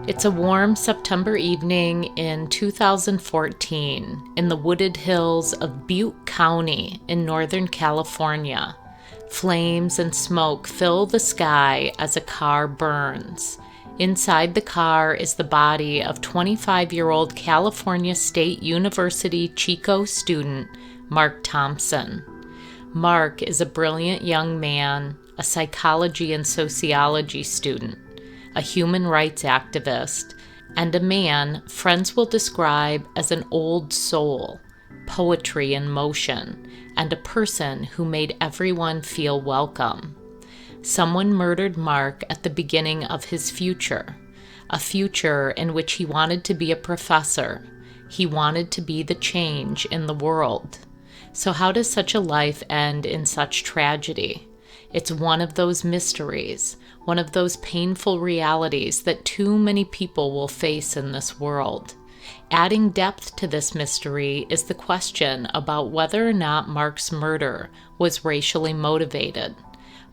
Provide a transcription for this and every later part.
It's a warm September evening in 2014 in the wooded hills of Butte County in Northern California. Flames and smoke fill the sky as a car burns. Inside the car is the body of 25-year-old California State University Chico student Marc Thompson. Marc is a brilliant young man, a psychology and sociology student, a human rights activist, and a man friends will describe as an old soul, poetry in motion, and a person who made everyone feel welcome. Someone murdered Marc at the beginning of his future, a future in which he wanted to be a professor. He wanted to be the change in the world. So how does such a life end in such tragedy? It's one of those mysteries, one of those painful realities that too many people will face in this world. Adding depth to this mystery is the question about whether or not Marc's murder was racially motivated.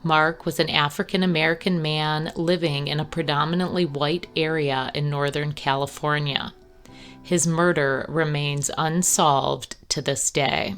Marc was an African-American man living in a predominantly white area in Northern California. His murder remains unsolved to this day.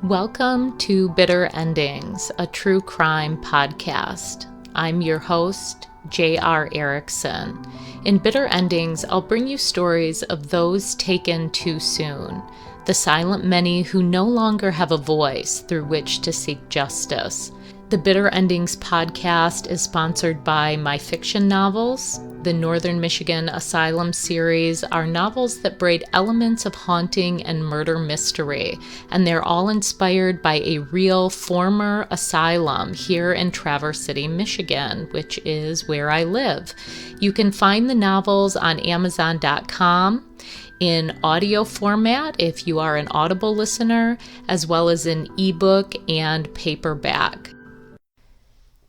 Welcome to Bitter Endings, a true crime podcast. I'm your host, J.R. Erickson. In Bitter Endings, I'll bring you stories of those taken too soon, the silent many who no longer have a voice through which to seek justice. The Bitter Endings podcast is sponsored by my fiction novels. The Northern Michigan Asylum series are novels that braid elements of haunting and murder mystery, and they're all inspired by a real former asylum here in Traverse City, Michigan, which is where I live. You can find the novels on Amazon.com. in audio format if you are an Audible listener, as well as in ebook and paperback.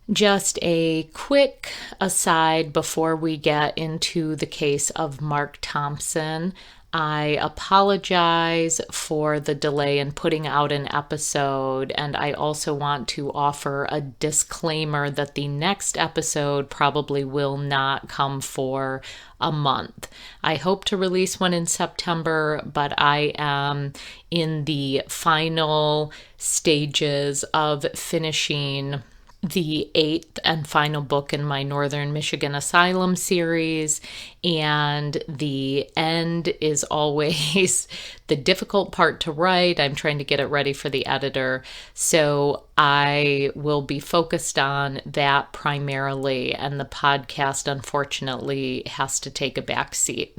Just a quick aside before we get into the case of Marc Thompson. I apologize for the delay in putting out an episode, and I also want to offer a disclaimer that the next episode probably will not come for a month. I hope to release one in September, but I am in the final stages of finishing the 8th and final book in my Northern Michigan Asylum series, and the end is always the difficult part to write. I'm trying to get it ready for the editor, so I will be focused on that primarily, and the podcast unfortunately has to take a back seat.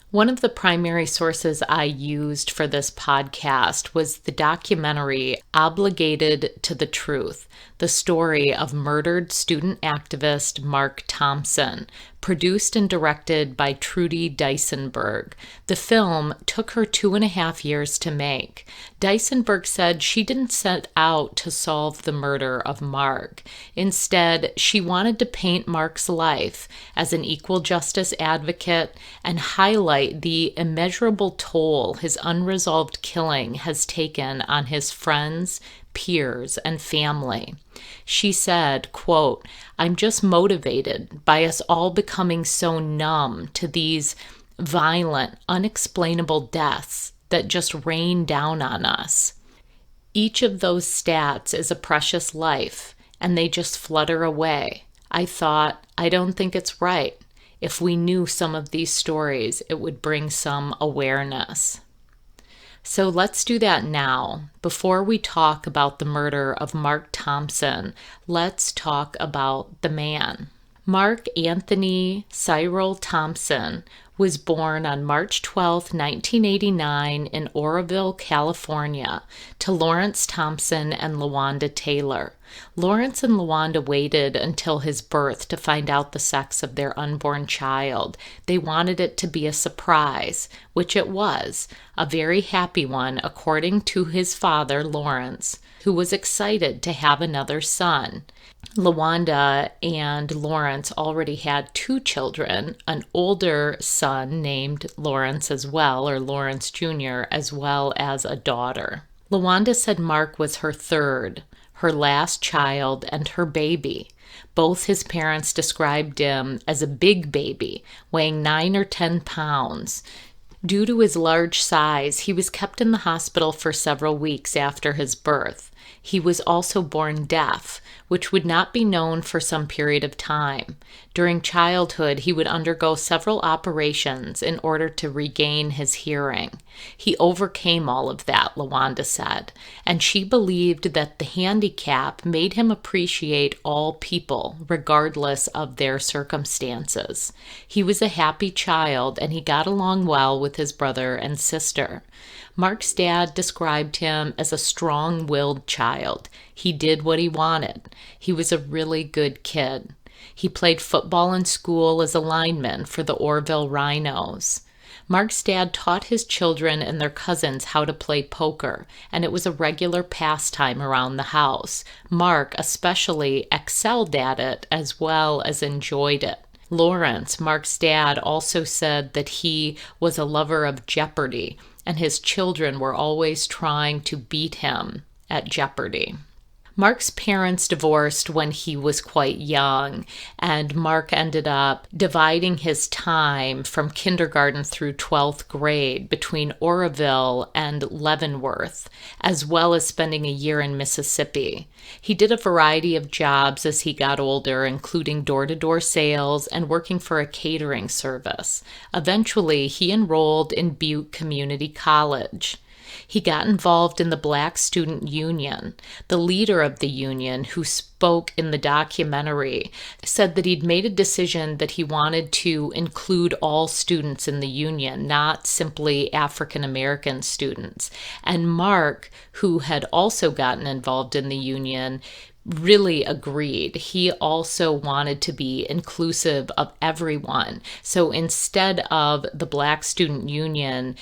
One of the primary sources I used for this podcast was the documentary Obligated to the Truth, the story of murdered student activist Marc Thompson, produced and directed by Trudy Dysenberg. The film took her 2.5 years to make. Dysenberg said she didn't set out to solve the murder of Marc. Instead, she wanted to paint Marc's life as an equal justice advocate and highlight the immeasurable toll his unresolved killing has taken on his friends, peers, and family. She said, quote, "I'm just motivated by us all becoming so numb to these violent, unexplainable deaths that just rain down on us. Each of those stats is a precious life, and they just flutter away. I thought, I don't think it's right. If we knew some of these stories, it would bring some awareness." So let's do that now. Before we talk about the murder of Marc Thompson, let's talk about the man. Marc Anthony Cyril Thompson was born on March 12, 1989 in Oroville, California, to Lawrence Thompson and LaWanda Taylor. Lawrence and LaWanda waited until his birth to find out the sex of their unborn child. They wanted it to be a surprise, which it was, a very happy one, according to his father, Lawrence, who was excited to have another son. LaWanda and Lawrence already had 2 children, an older son named Lawrence as well, or Lawrence Jr., as well as a daughter. LaWanda said Marc was her third. her last child, and her baby. Both his parents described him as a big baby, weighing 9 or 10 pounds. Due to his large size, he was kept in the hospital for several weeks after his birth. He was also born deaf, which would not be known for some period of time. During childhood, he would undergo several operations in order to regain his hearing. He overcame all of that, LaWanda said, and she believed that the handicap made him appreciate all people, regardless of their circumstances. He was a happy child, and he got along well with his brother and sister. Marc's dad described him as a strong-willed child. He did what he wanted. He was a really good kid. He played football in school as a lineman for the Orville Rhinos. Marc's dad taught his children and their cousins how to play poker, and it was a regular pastime around the house. Marc especially excelled at it as well as enjoyed it. Lawrence, Marc's dad, also said that he was a lover of Jeopardy, and his children were always trying to beat him at Jeopardy. Marc's parents divorced when he was quite young, and Marc ended up dividing his time from kindergarten through 12th grade between Oroville and Leavenworth, as well as spending a year in Mississippi. He did a variety of jobs as he got older, including door-to-door sales and working for a catering service. Eventually, he enrolled in Butte Community College. He got involved in the Black Student Union. The leader of the union, who spoke in the documentary, said that he'd made a decision that he wanted to include all students in the union, not simply African American students. And Marc, who had also gotten involved in the union, really agreed. He also wanted to be inclusive of everyone. So instead of the Black Student Union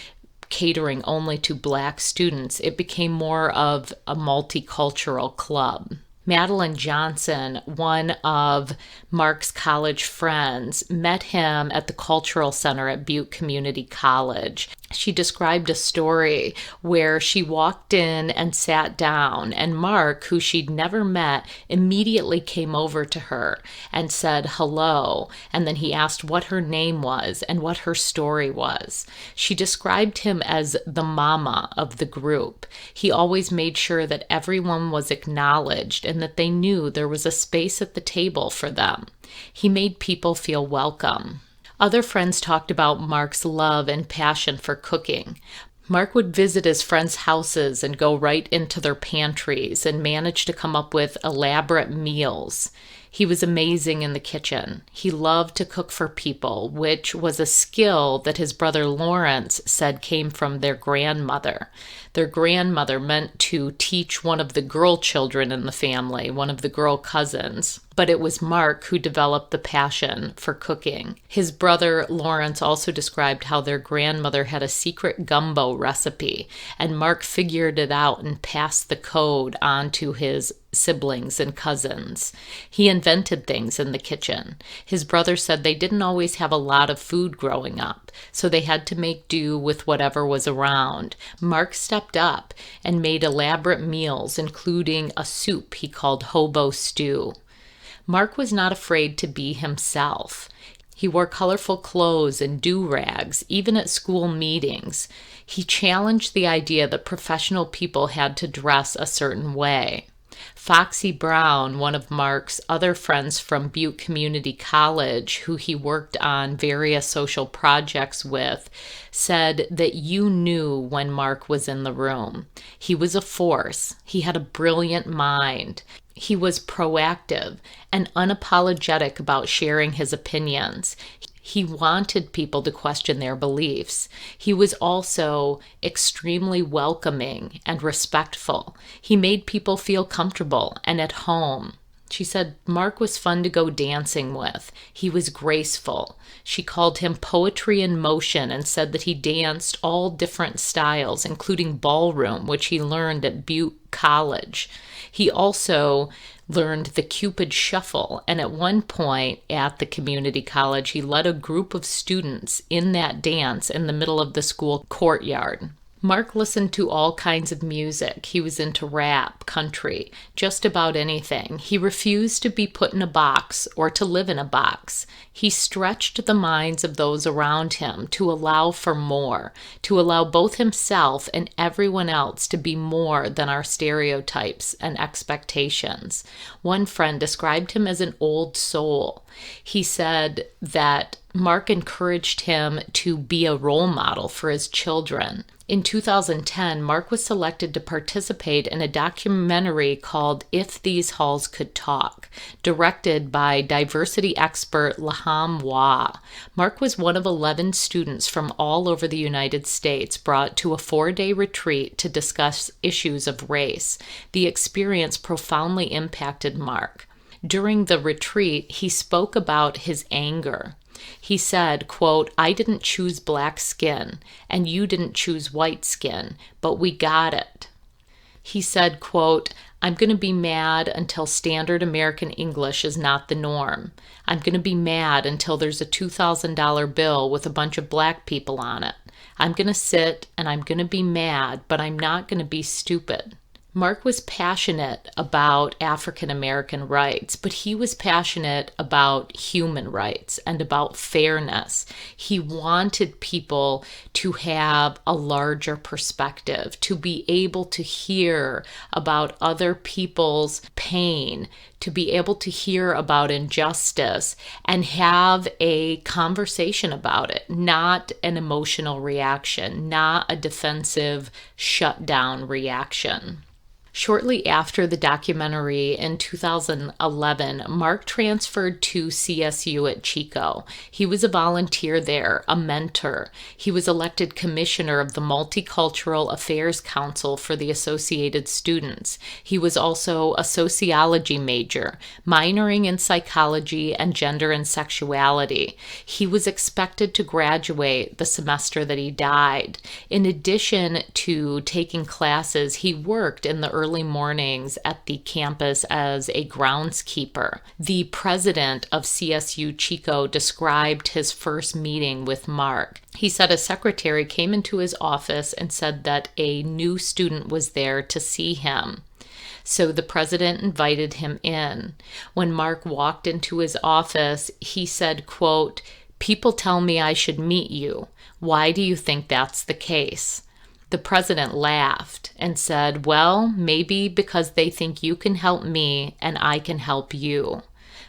catering only to Black students, it became more of a multicultural club. Madeline Johnson, one of Marc's college friends, met him at the Cultural Center at Butte Community College. She described a story where she walked in and sat down, and Marc, who she'd never met, immediately came over to her and said hello, and then he asked what her name was and what her story was. She described him as the mama of the group. He always made sure that everyone was acknowledged and that they knew there was a space at the table for them. He made people feel welcome. Other friends talked about Marc's love and passion for cooking. Marc would visit his friends' houses and go right into their pantries and manage to come up with elaborate meals. He was amazing in the kitchen. He loved to cook for people, which was a skill that his brother Lawrence said came from their grandmother. Their grandmother meant to teach one of the girl children in the family, one of the girl cousins, but it was Marc who developed the passion for cooking. His brother Lawrence also described how their grandmother had a secret gumbo recipe, and Marc figured it out and passed the code on to his siblings and cousins. He invented things in the kitchen. His brother said they didn't always have a lot of food growing up, so they had to make do with whatever was around. Marc stepped up and made elaborate meals, including a soup he called hobo stew. Marc was not afraid to be himself. He wore colorful clothes and do-rags, even at school meetings. He challenged the idea that professional people had to dress a certain way. Foxy Brown, one of Marc's other friends from Butte Community College, who he worked on various social projects with, said that you knew when Marc was in the room. He was a force. He had a brilliant mind. He was proactive and unapologetic about sharing his opinions. He wanted people to question their beliefs. He was also extremely welcoming and respectful. He made people feel comfortable and at home. She said Marc was fun to go dancing with. He was graceful. She called him poetry in motion and said that he danced all different styles, including ballroom, which he learned at Butte College. He also learned the Cupid Shuffle, and at one point at the community college, he led a group of students in that dance in the middle of the school courtyard. Marc listened to all kinds of music. He was into rap, country, just about anything. He refused to be put in a box or to live in a box. He stretched the minds of those around him to allow for more, to allow both himself and everyone else to be more than our stereotypes and expectations. One friend described him as an old soul. He said that Marc encouraged him to be a role model for his children. In 2010, Marc was selected to participate in a documentary called If These Halls Could Talk, directed by diversity expert Laham Wah. Marc was one of 11 students from all over the United States brought to a 4-day retreat to discuss issues of race. The experience profoundly impacted Marc. During the retreat, he spoke about his anger. He said, quote, "I didn't choose black skin, and you didn't choose white skin, but we got it." He said, quote, "I'm going to be mad until standard American English is not the norm. I'm going to be mad until there's a $2,000 bill with a bunch of black people on it. I'm going to sit and I'm going to be mad, but I'm not going to be stupid." Marc was passionate about African American rights, but he was passionate about human rights and about fairness. He wanted people to have a larger perspective, to be able to hear about other people's pain, to be able to hear about injustice and have a conversation about it, not an emotional reaction, not a defensive shutdown reaction. Shortly after the documentary in 2011, Marc transferred to CSU at Chico. He was a volunteer there, a mentor. He was elected commissioner of the Multicultural Affairs Council for the Associated Students. He was also a sociology major, minoring in psychology and gender and sexuality. He was expected to graduate the semester that he died. In addition to taking classes, he worked in the early mornings at the campus as a groundskeeper. The president of CSU Chico described his first meeting with Marc. He said a secretary came into his office and said that a new student was there to see him. So the president invited him in. When Marc walked into his office, he said, quote, "People tell me I should meet you. Why do you think that's the case?" The president laughed and said, "Well, maybe because they think you can help me and I can help you."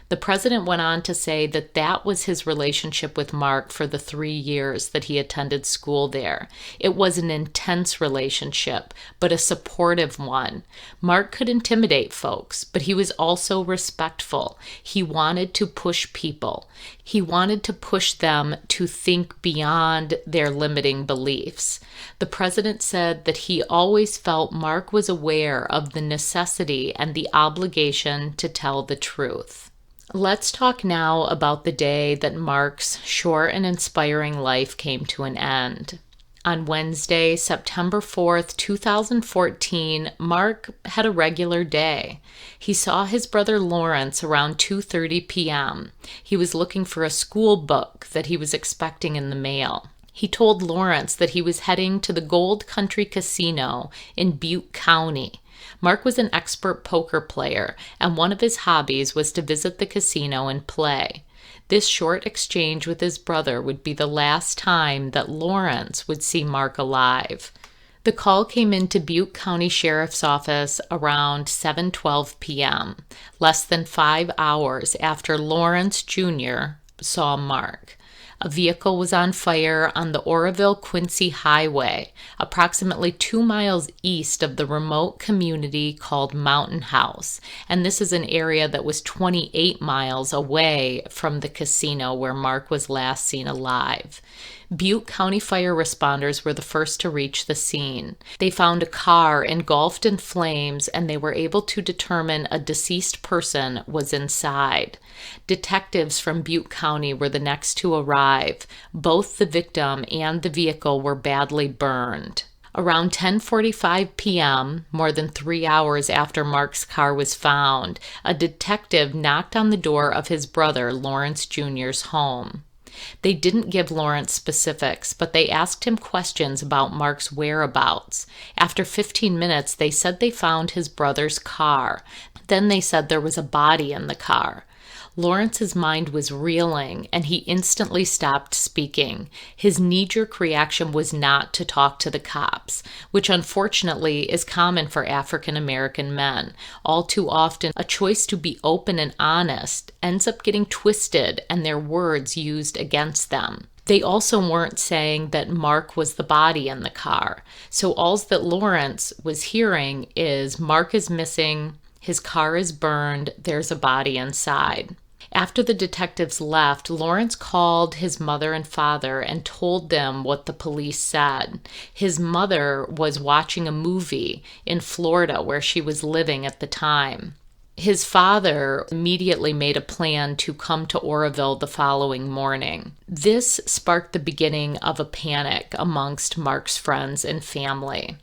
The president went on to say that that was his relationship with Marc for the 3 years that he attended school there. It was an intense relationship, but a supportive one. Marc could intimidate folks, but he was also respectful. He wanted to push people. He wanted to push them to think beyond their limiting beliefs. The president said that he always felt Marc was aware of the necessity and the obligation to tell the truth. Let's talk now about the day that Marc's short and inspiring life came to an end. On Wednesday, September 4th, 2014, Marc had a regular day. He saw his brother Lawrence around 2:30 p.m. He was looking for a school book that he was expecting in the mail. He told Lawrence that he was heading to the Gold Country Casino in Butte County. Marc was an expert poker player, and one of his hobbies was to visit the casino and play. This short exchange with his brother would be the last time that Lawrence would see Marc alive. The call came into Butte County Sheriff's Office around 7:12 p.m., less than 5 hours after Lawrence Jr. saw Marc. A vehicle was on fire on the Oroville-Quincy Highway, approximately 2 miles east of the remote community called Mountain House, and this is an area that was 28 miles away from the casino where Marc was last seen alive. Butte County fire responders were the first to reach the scene. They found a car engulfed in flames, and they were able to determine a deceased person was inside. Detectives from Butte County were the next to arrive. Both the victim and the vehicle were badly burned. Around 10:45 p.m., more than 3 hours after Marc's car was found, a detective knocked on the door of his brother Lawrence Jr.'s home. They didn't give Lawrence specifics, but they asked him questions about Mark's whereabouts. After 15 minutes, they said they found his brother's car. Then they said there was a body in the car. Lawrence's mind was reeling, and he instantly stopped speaking. His knee-jerk reaction was not to talk to the cops, which unfortunately is common for African American men. All too often, a choice to be open and honest ends up getting twisted and their words used against them. They also weren't saying that Mark was the body in the car. So all that Lawrence was hearing is Mark is missing, his car is burned, there's a body inside. After the detectives left, Lawrence called his mother and father and told them what the police said. His mother was watching a movie in Florida where she was living at the time. His father immediately made a plan to come to Oroville the following morning. This sparked the beginning of a panic amongst Mark's friends and family.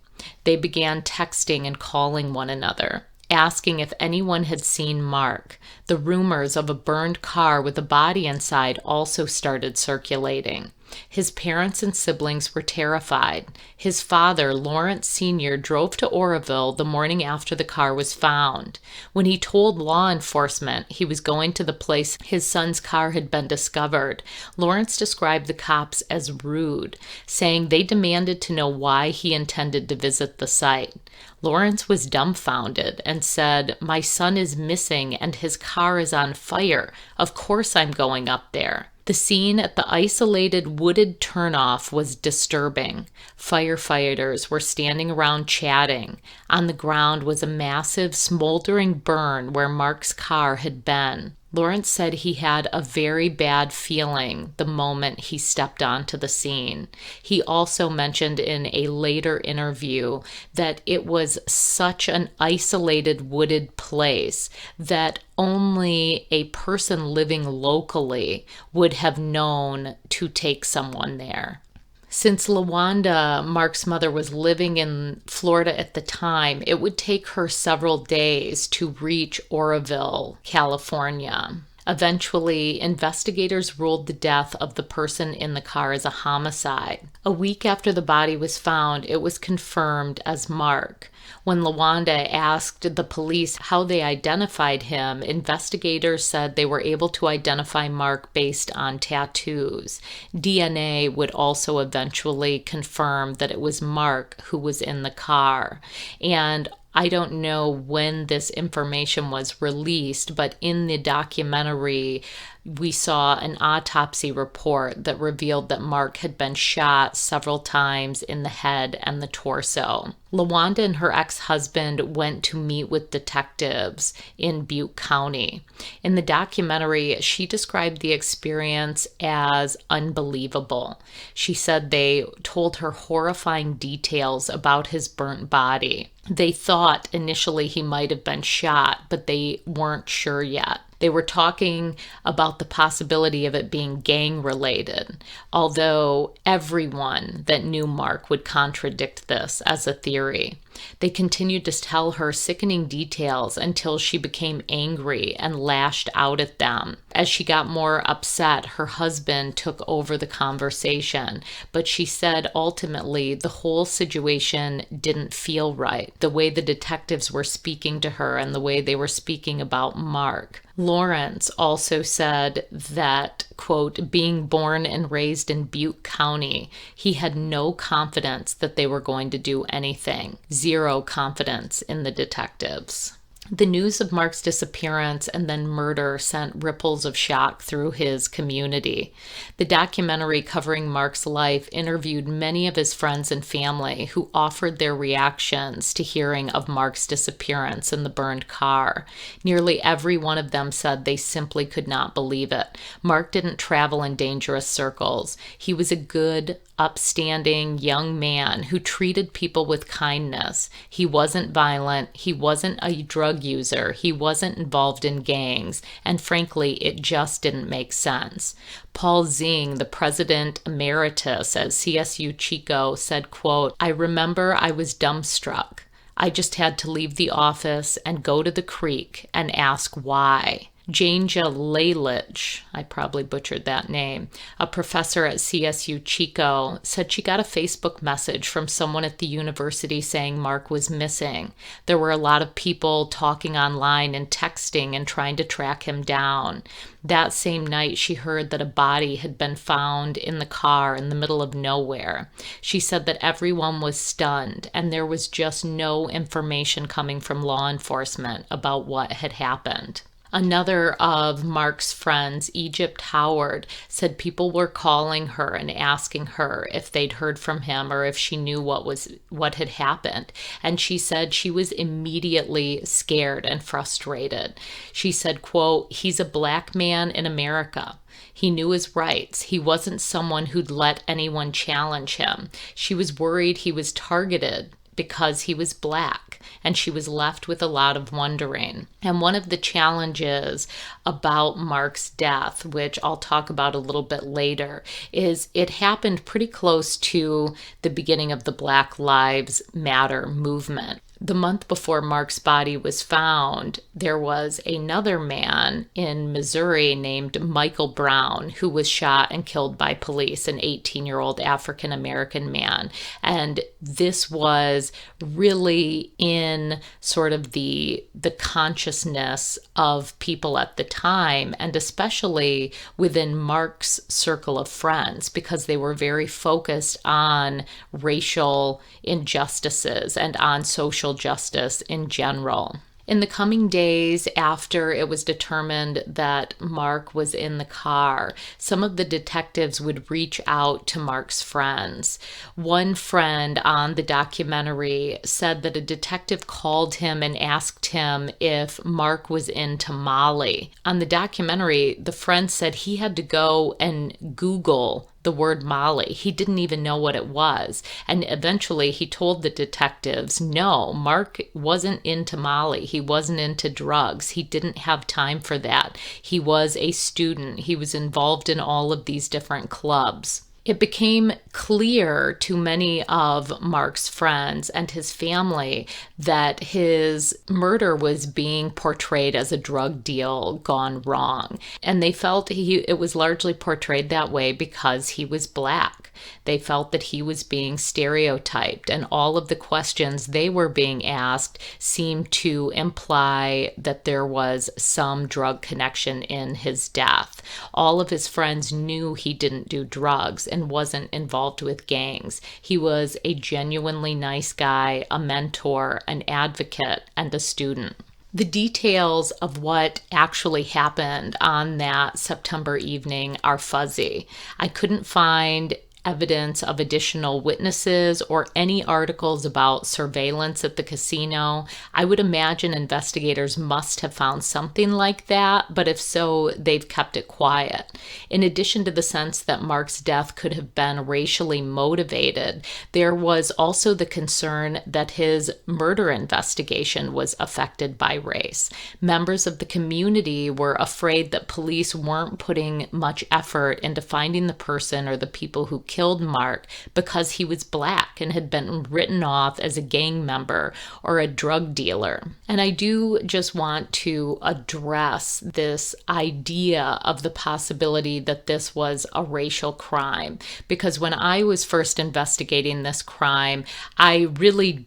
They began texting and calling one another, asking if anyone had seen Mark. The rumors of a burned car with a body inside also started circulating. His parents and siblings were terrified. His father, Lawrence Sr., drove to Oroville the morning after the car was found. When he told law enforcement he was going to the place his son's car had been discovered, Lawrence described the cops as rude, saying they demanded to know why he intended to visit the site. Lawrence was dumbfounded and said, "My son is missing and his car is on fire. Of course I'm going up there." The scene at the isolated wooded turnoff was disturbing. Firefighters were standing around chatting. On the ground was a massive smoldering burn where Mark's car had been. Lawrence said he had a very bad feeling the moment he stepped onto the scene. He also mentioned in a later interview that it was such an isolated wooded place that only a person living locally would have known to take someone there. Since LaWanda, Mark's mother, was living in Florida at the time, it would take her several days to reach Oroville, California. Eventually, investigators ruled the death of the person in the car as a homicide. A week after the body was found, it was confirmed as Mark. When LaWanda asked the police how they identified him, investigators said they were able to identify Mark based on tattoos. DNA would also eventually confirm that it was Mark who was in the car. And I don't know when this information was released, but in the documentary, we saw an autopsy report that revealed that Mark had been shot several times in the head and the torso. LaWanda and her ex-husband went to meet with detectives in Butte County. In the documentary, she described the experience as unbelievable. She said they told her horrifying details about his burnt body. They thought initially he might have been shot, but they weren't sure yet. They were talking about the possibility of it being gang-related, although everyone that knew Mark would contradict this as a theory. They continued to tell her sickening details until she became angry and lashed out at them. As she got more upset, her husband took over the conversation, but she said ultimately the whole situation didn't feel right, the way the detectives were speaking to her and the way they were speaking about Mark. Lawrence also said that, quote, being born and raised in Butte County, he had no confidence that they were going to do anything. Zero confidence in the detectives. The news of Mark's disappearance and then murder sent ripples of shock through his community. The documentary covering Mark's life interviewed many of his friends and family who offered their reactions to hearing of Mark's disappearance in the burned car. Nearly every one of them said they simply could not believe it. Mark didn't travel in dangerous circles. He was a good, upstanding young man who treated people with kindness. He wasn't violent. He wasn't a drug user. He wasn't involved in gangs. And frankly, it just didn't make sense. Paul Zing, the president emeritus at CSU Chico, said, quote, "I remember I was dumbstruck. I just had to leave the office and go to the creek and ask why. Janja Lalich, I probably butchered that name, a professor at CSU Chico, said she got a Facebook message from someone at the university saying Marc was missing. There were a lot of people talking online and texting and trying to track him down. That same night, she heard that a body had been found in the car in the middle of nowhere. She said that everyone was stunned and there was just no information coming from law enforcement about what had happened. Another of Marc's friends, Egypt Howard, said people were calling her and asking her if they'd heard from him or if she knew what had happened. And she said she was immediately scared and frustrated. She said, quote, "He's a black man in America. He knew his rights. He wasn't someone who'd let anyone challenge him. She was worried he was targeted because he was black, and she was left with a lot of wondering." And one of the challenges about Marc's death, which I'll talk about a little bit later, is it happened pretty close to the beginning of the Black Lives Matter movement. The month before Marc's body was found, there was another man in Missouri named Michael Brown who was shot and killed by police, an 18-year-old African-American man. And this was really in sort of the consciousness of people at the time, and especially within Marc's circle of friends, because they were very focused on racial injustices and on social justice in general. In the coming days after it was determined that Marc was in the car, some of the detectives would reach out to Marc's friends. One friend on the documentary said that a detective called him and asked him if Marc was in Tamale. On the documentary, the friend said he had to go and Google the word Molly. He didn't even know what it was. And eventually he told the detectives, no, Marc wasn't into Molly. He wasn't into drugs. He didn't have time for that. He was a student. He was involved in all of these different clubs. It became clear to many of Marc's friends and his family that his murder was being portrayed as a drug deal gone wrong. And they felt it was largely portrayed that way because he was black. They felt that he was being stereotyped, and all of the questions they were being asked seemed to imply that there was some drug connection in his death. All of his friends knew he didn't do drugs and wasn't involved with gangs. He was a genuinely nice guy, a mentor, an advocate, and a student. The details of what actually happened on that September evening are fuzzy. I couldn't find evidence of additional witnesses or any articles about surveillance at the casino. I would imagine investigators must have found something like that, but if so, they've kept it quiet. In addition to the sense that Marc's death could have been racially motivated, there was also the concern that his murder investigation was affected by race. Members of the community were afraid that police weren't putting much effort into finding the person or the people who killed Marc because he was black and had been written off as a gang member or a drug dealer. And I do just want to address this idea of the possibility that this was a racial crime, because when I was first investigating this crime, I really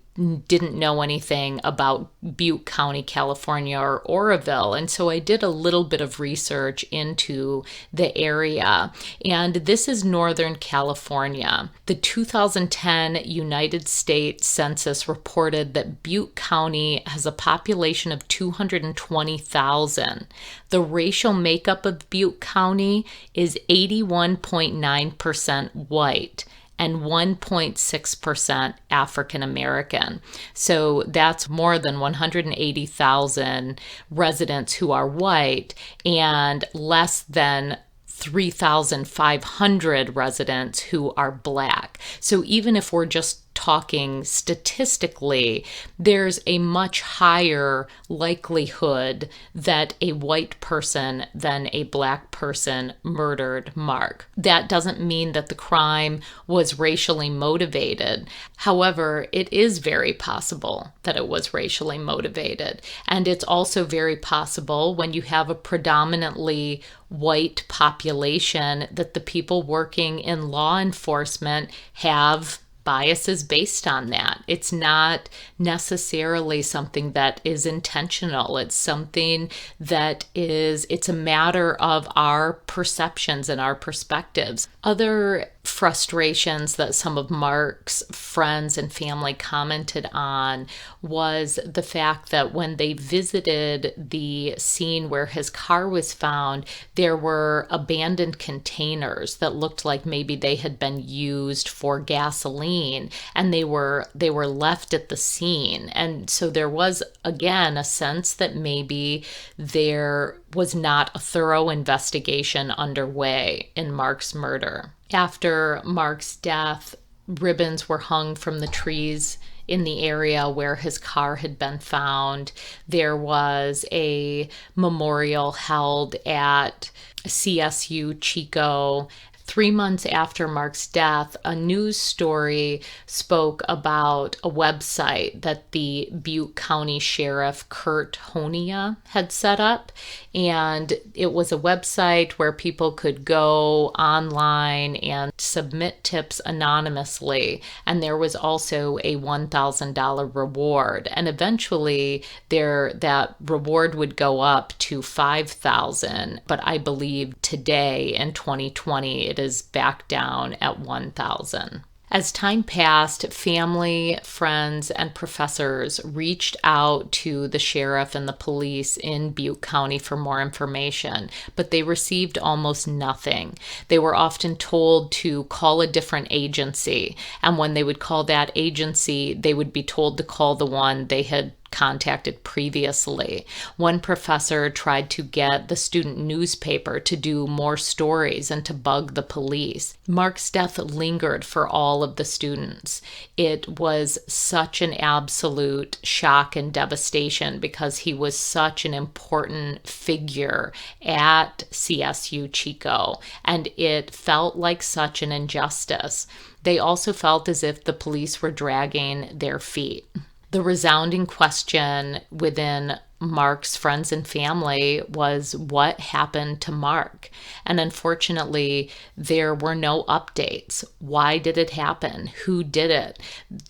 didn't know anything about Butte County, California, or Oroville. And so I did a little bit of research into the area. And this is Northern California. The 2010 United States Census reported that Butte County has a population of 220,000. The racial makeup of Butte County is 81.9% white and 1.6% African American. So that's more than 180,000 residents who are white and less than 3,500 residents who are black. So even if we're just talking statistically, there's a much higher likelihood that a white person than a black person murdered Marc. That doesn't mean that the crime was racially motivated. However, it is very possible that it was racially motivated. And it's also very possible when you have a predominantly white population that the people working in law enforcement have biases based on that. It's not necessarily something that is intentional. It's something that it's a matter of our perceptions and our perspectives. Other frustrations that some of Marc's friends and family commented on was the fact that when they visited the scene where his car was found, there were abandoned containers that looked like maybe they had been used for gasoline, and they were left at the scene. And so there was, again, a sense that maybe there was not a thorough investigation underway in Marc's murder. After Marc's death, ribbons were hung from the trees in the area where his car had been found. There was a memorial held at CSU Chico. 3 months after Marc's death, a news story spoke about a website that the Butte County Sheriff Kurt Honia had set up. And it was a website where people could go online and submit tips anonymously. And there was also a $1,000 reward. And eventually that reward would go up to $5,000. But I believe today in 2020, it is back down at $1,000. As time passed, family, friends, and professors reached out to the sheriff and the police in Butte County for more information, but they received almost nothing. They were often told to call a different agency, and when they would call that agency, they would be told to call the one they had contacted previously. One professor tried to get the student newspaper to do more stories and to bug the police. Marc's death lingered for all of the students. It was such an absolute shock and devastation because he was such an important figure at CSU Chico, and it felt like such an injustice. They also felt as if the police were dragging their feet. The resounding question within Marc's friends and family was, what happened to Marc? And unfortunately, there were no updates. Why did it happen? Who did it?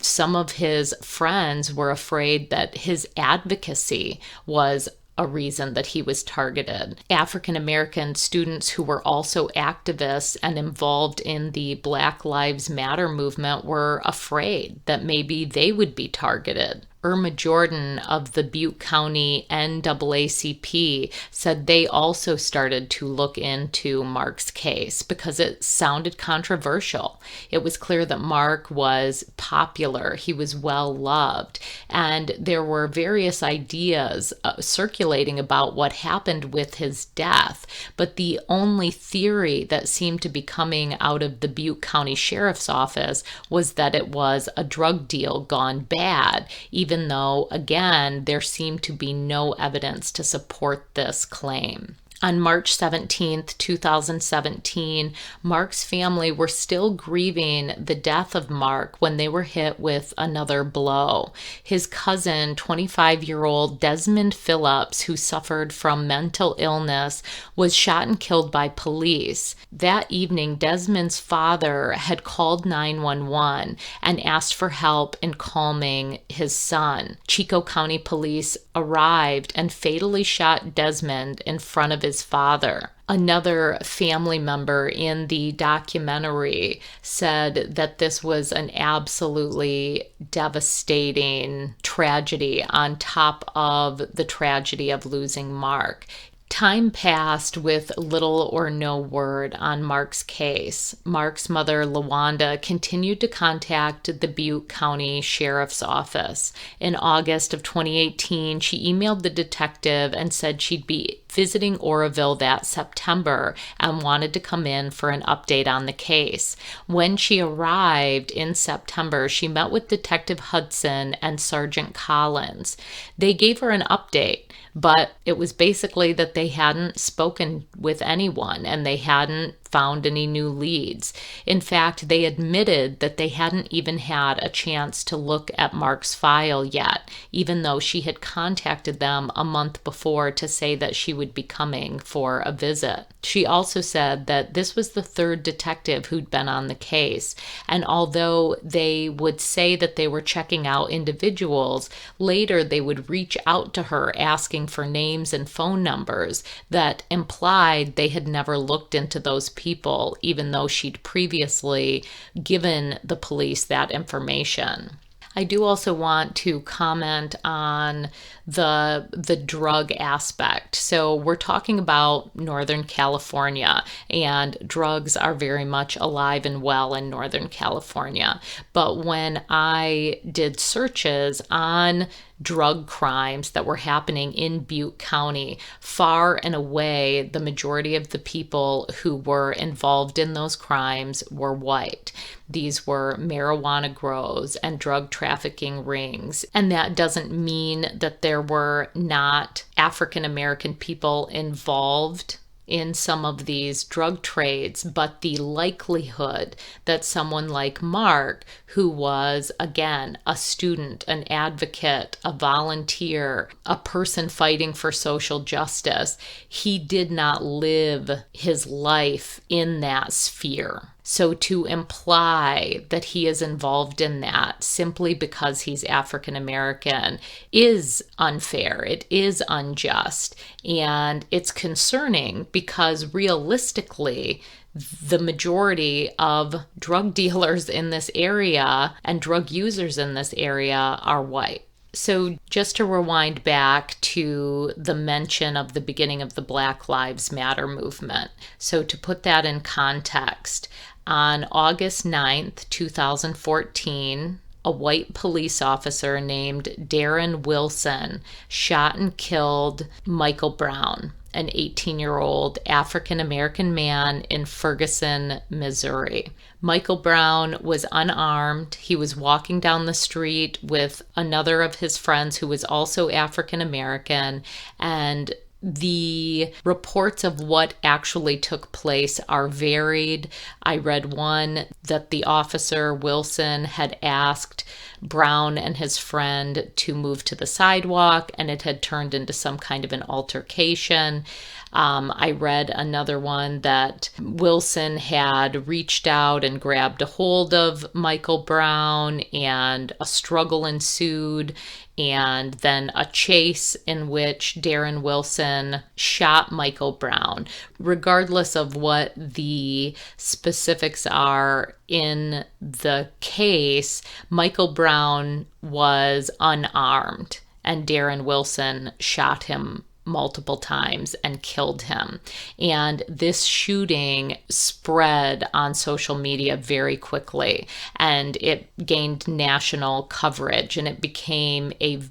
Some of his friends were afraid that his advocacy was a reason that he was targeted. African American students who were also activists and involved in the Black Lives Matter movement were afraid that maybe they would be targeted. Irma Jordan of the Butte County NAACP said they also started to look into Marc's case because it sounded controversial. It was clear that Marc was popular, he was well loved, and there were various ideas circulating about what happened with his death, but the only theory that seemed to be coming out of the Butte County Sheriff's Office was that it was a drug deal gone bad, even though, again, there seemed to be no evidence to support this claim. On March 17, 2017, Marc's family were still grieving the death of Marc when they were hit with another blow. His cousin, 25-year-old Desmond Phillips, who suffered from mental illness, was shot and killed by police. That evening, Desmond's father had called 911 and asked for help in calming his son. Chico County Police arrived and fatally shot Desmond in front of his father. Another family member in the documentary said that this was an absolutely devastating tragedy on top of the tragedy of losing Marc. Time passed with little or no word on Marc's case. Marc's mother, LaWanda, continued to contact the Butte County Sheriff's Office. In August of 2018, she emailed the detective and said she'd be visiting Oroville that September and wanted to come in for an update on the case. When she arrived in September, she met with Detective Hudson and Sergeant Collins. They gave her an update, but it was basically that they hadn't spoken with anyone and they hadn't found any new leads. In fact, they admitted that they hadn't even had a chance to look at Marc's file yet, even though she had contacted them a month before to say that she would be coming for a visit. She also said that this was the third detective who'd been on the case, and although they would say that they were checking out individuals, later they would reach out to her asking for names and phone numbers that implied they had never looked into those people, even though she'd previously given the police that information. I do also want to comment on the drug aspect. So we're talking about Northern California, and drugs are very much alive and well in Northern California. But when I did searches on drug crimes that were happening in Butte County, far and away, the majority of the people who were involved in those crimes were white. These were marijuana grows and drug trafficking rings. And that doesn't mean that there were not African American people involved in some of these drug trades, but the likelihood that someone like Marc, who was, again, a student, an advocate, a volunteer, a person fighting for social justice, he did not live his life in that sphere. So to imply that he is involved in that simply because he's African American is unfair. It is unjust. And it's concerning because realistically, the majority of drug dealers in this area and drug users in this area are white. So just to rewind back to the mention of the beginning of the Black Lives Matter movement. So to put that in context, on August 9th, 2014, a white police officer named Darren Wilson shot and killed Michael Brown, an 18-year-old African-American man in Ferguson, Missouri. Michael Brown was unarmed. He was walking down the street with another of his friends who was also African-American, and the reports of what actually took place are varied. I read one that the officer, Wilson, had asked Brown and his friend to move to the sidewalk, and it had turned into some kind of an altercation. I read another one that Wilson had reached out and grabbed a hold of Michael Brown, and a struggle ensued, and then a chase in which Darren Wilson shot Michael Brown. Regardless of what the specifics are in the case, Michael Brown was unarmed, and Darren Wilson shot him multiple times and killed him. And this shooting spread on social media very quickly, and it gained national coverage, and it became a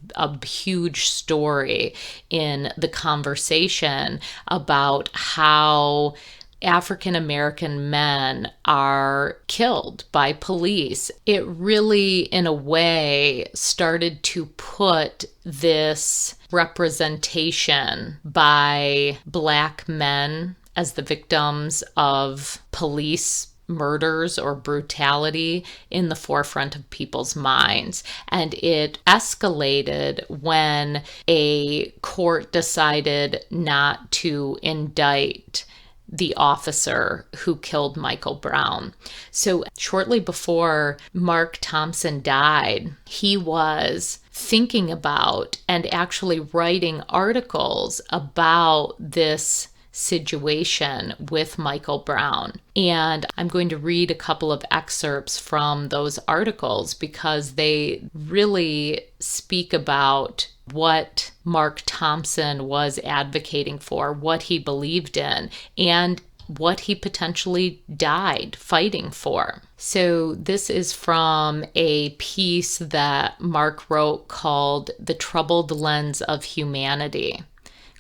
huge story in the conversation about how African American men are killed by police. It really, in a way, started to put this representation by Black men as the victims of police murders or brutality in the forefront of people's minds. And it escalated when a court decided not to indict the officer who killed Michael Brown. So shortly before Marc Thompson died, he was thinking about and actually writing articles about this situation with Michael Brown. And I'm going to read a couple of excerpts from those articles because they really speak about what Marc Thompson was advocating for, what he believed in, and what he potentially died fighting for. So this is from a piece that Marc wrote called "The Troubled Lens of Humanity."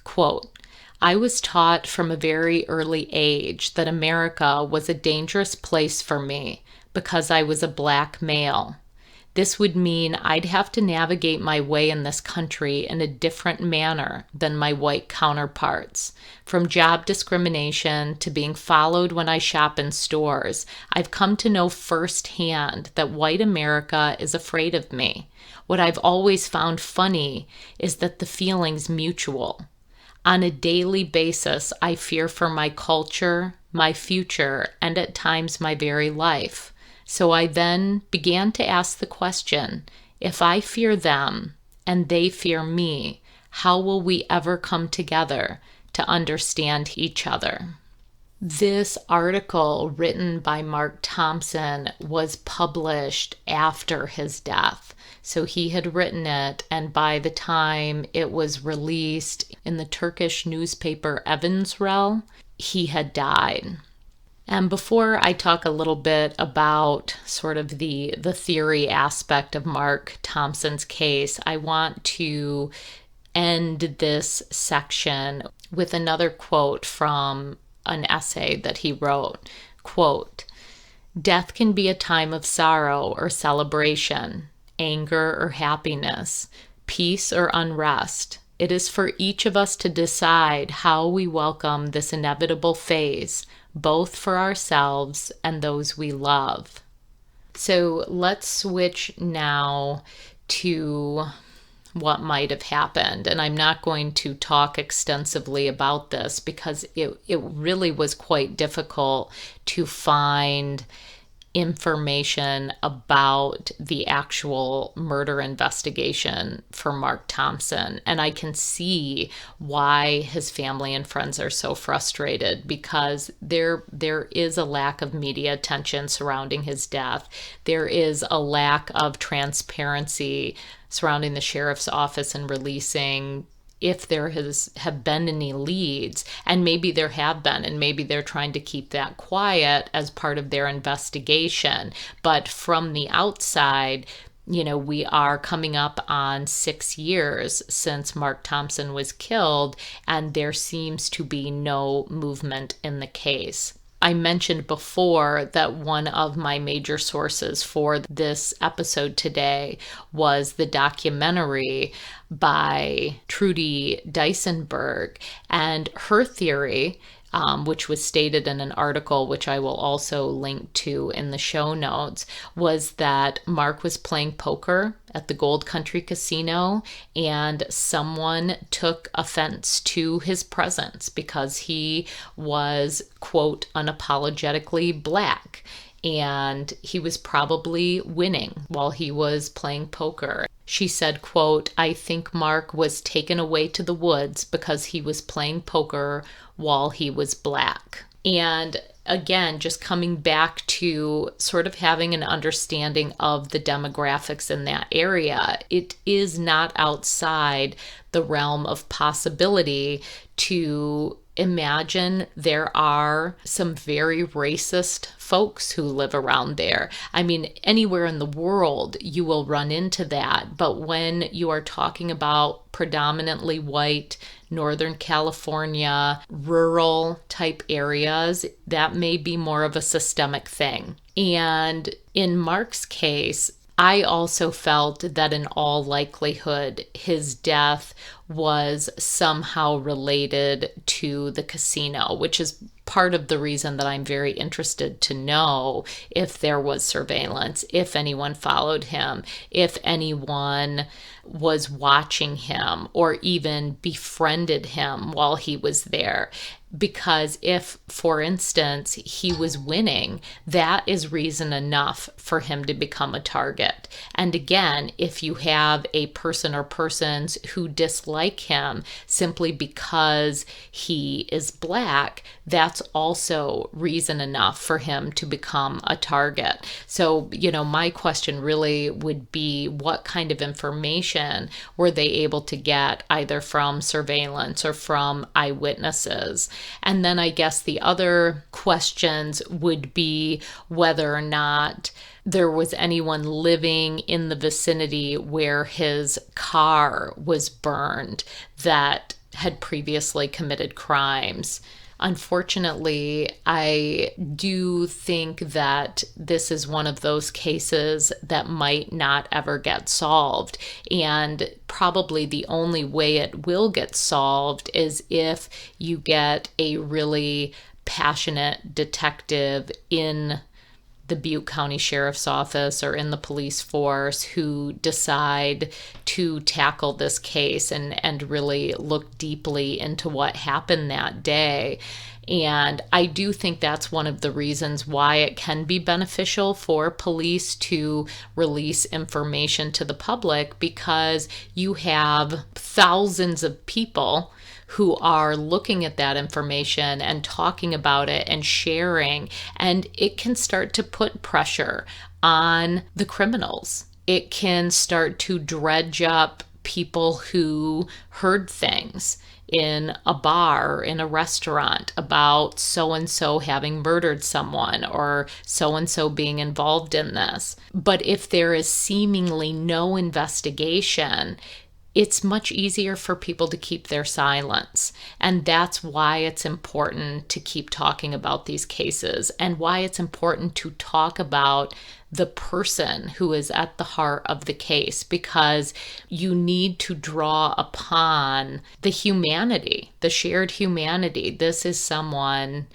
Quote, I was taught from a very early age that America was a dangerous place for me because I was a black male. This would mean I'd have to navigate my way in this country in a different manner than my white counterparts. From job discrimination to being followed when I shop in stores, I've come to know firsthand that white America is afraid of me. What I've always found funny is that the feeling's mutual. On a daily basis, I fear for my culture, my future, and at times my very life. So I then began to ask the question, if I fear them and they fear me, how will we ever come together to understand each other? This article written by Marc Thompson was published after his death. So he had written it, and by the time it was released in the Turkish newspaper Evansrel, he had died. And before I talk a little bit about sort of the theory aspect of Marc Thompson's case, I want to end this section with another quote from an essay that he wrote. Quote, "Death can be a time of sorrow or celebration, anger or happiness, peace or unrest. It is for each of us to decide how we welcome this inevitable phase, both for ourselves and those we love." So let's switch now to what might have happened. And I'm not going to talk extensively about this because it really was quite difficult to find information about the actual murder investigation for Marc Thompson. And I can see why his family and friends are so frustrated, because there is a lack of media attention surrounding his death. There is a lack of transparency surrounding the sheriff's office and releasing if there have been any leads, and maybe there have been, and maybe they're trying to keep that quiet as part of their investigation. But from the outside, we are coming up on 6 years since Marc Thompson was killed, and there seems to be no movement in the case. I mentioned before that one of my major sources for this episode today was the documentary by Trudy Dysenberg, and her theory, which was stated in an article which I will also link to in the show notes, was that Marc was playing poker at the Gold Country Casino and someone took offense to his presence because he was, quote, unapologetically black. And he was probably winning while he was playing poker. She said, quote, "I think Marc was taken away to the woods because he was playing poker while he was black." And again, just coming back to sort of having an understanding of the demographics in that area, it is not outside the realm of possibility to imagine there are some very racist folks who live around there. I mean, anywhere in the world you will run into that. But when you are talking about predominantly white, Northern California, rural type areas, that may be more of a systemic thing. And in Marc's case, I also felt that in all likelihood, his death was somehow related to the casino, which is part of the reason that I'm very interested to know if there was surveillance, if anyone followed him, if anyone was watching him or even befriended him while he was there. Because if, for instance, he was winning, that is reason enough for him to become a target. And again, if you have a person or persons who dislike him simply because he is black, that's also reason enough for him to become a target. So, my question really would be, what kind of information were they able to get either from surveillance or from eyewitnesses? And then I guess the other questions would be whether or not there was anyone living in the vicinity where his car was burned that had previously committed crimes. Unfortunately, I do think that this is one of those cases that might not ever get solved. And probably the only way it will get solved is if you get a really passionate detective in the Butte County Sheriff's Office or in the police force who decide to tackle this case and really look deeply into what happened that day. And I do think that's one of the reasons why it can be beneficial for police to release information to the public, because you have thousands of people who are looking at that information and talking about it and sharing, and it can start to put pressure on the criminals. It can start to dredge up people who heard things in a bar, in a restaurant, about so-and-so having murdered someone or so-and-so being involved in this. But if there is seemingly no investigation, it's much easier for people to keep their silence. And that's why it's important to keep talking about these cases, and why it's important to talk about the person who is at the heart of the case, because you need to draw upon the humanity, the shared humanity. This is someone's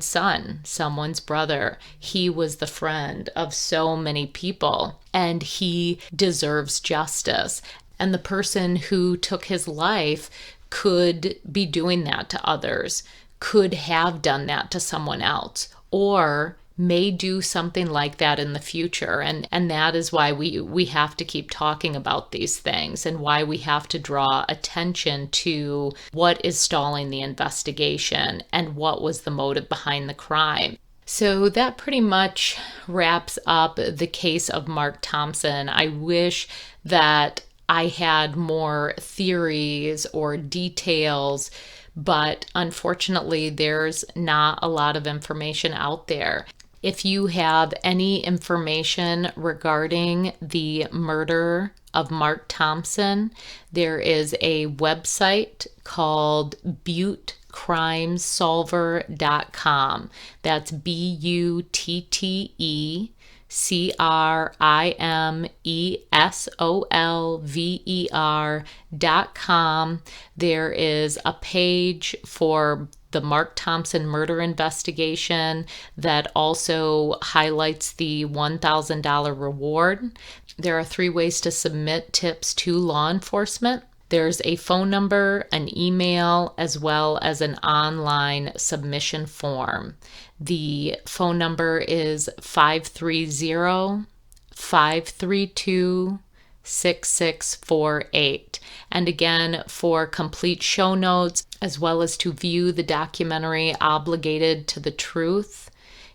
son, someone's brother. He was the friend of so many people, and he deserves justice. And the person who took his life could be doing that to others, could have done that to someone else, or may do something like that in the future. And that is why we have to keep talking about these things, and why we have to draw attention to what is stalling the investigation and what was the motive behind the crime. So that pretty much wraps up the case of Marc Thompson. I wish that I had more theories or details, but unfortunately there's not a lot of information out there. If you have any information regarding the murder of Marc Thompson, there is a website called ButteCrimesSolver.com. That's ButteCrimessolver.com. There is a page for the Marc Thompson murder investigation that also highlights the $1,000 reward. There are 3 ways to submit tips to law enforcement. There's a phone number, an email, as well as an online submission form. The phone number is 530-532-6648. And again, for complete show notes, as well as to view the documentary Obligated to the Truth,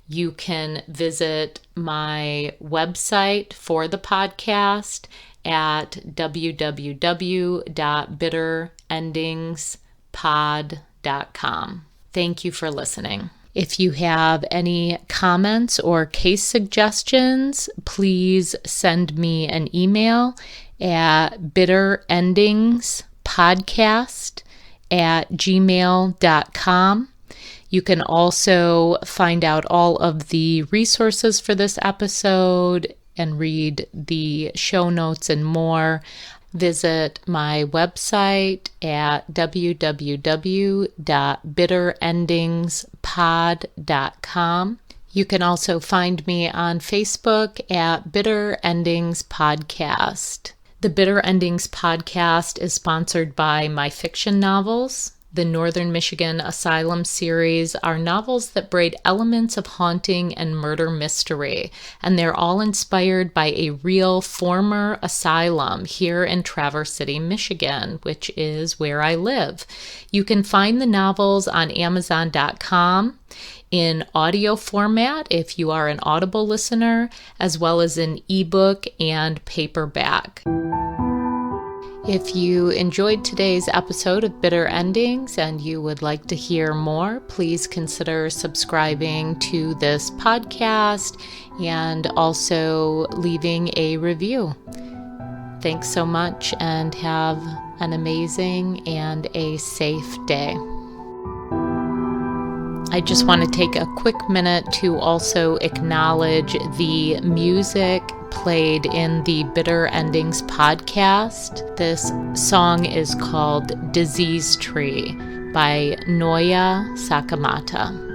you can visit my website for the podcast at www.bitterendingspod.com. Thank you for listening. If you have any comments or case suggestions, please send me an email at bitterendingspodcast@gmail.com. You can also find out all of the resources for this episode and read the show notes and more. Visit my website at www.bitterendingspod.com. You can also find me on Facebook at Bitter Endings Podcast. The Bitter Endings Podcast is sponsored by my fiction novels. The Northern Michigan Asylum series are novels that braid elements of haunting and murder mystery, and they're all inspired by a real former asylum here in Traverse City, Michigan, which is where I live. You can find the novels on Amazon.com in audio format if you are an Audible listener, as well as in ebook and paperback. If you enjoyed today's episode of Bitter Endings and you would like to hear more, please consider subscribing to this podcast and also leaving a review. Thanks so much, and have an amazing and a safe day. I just want to take a quick minute to also acknowledge the music played in the Bitter Endings podcast. This song is called Disease Tree by Noya Sakamata.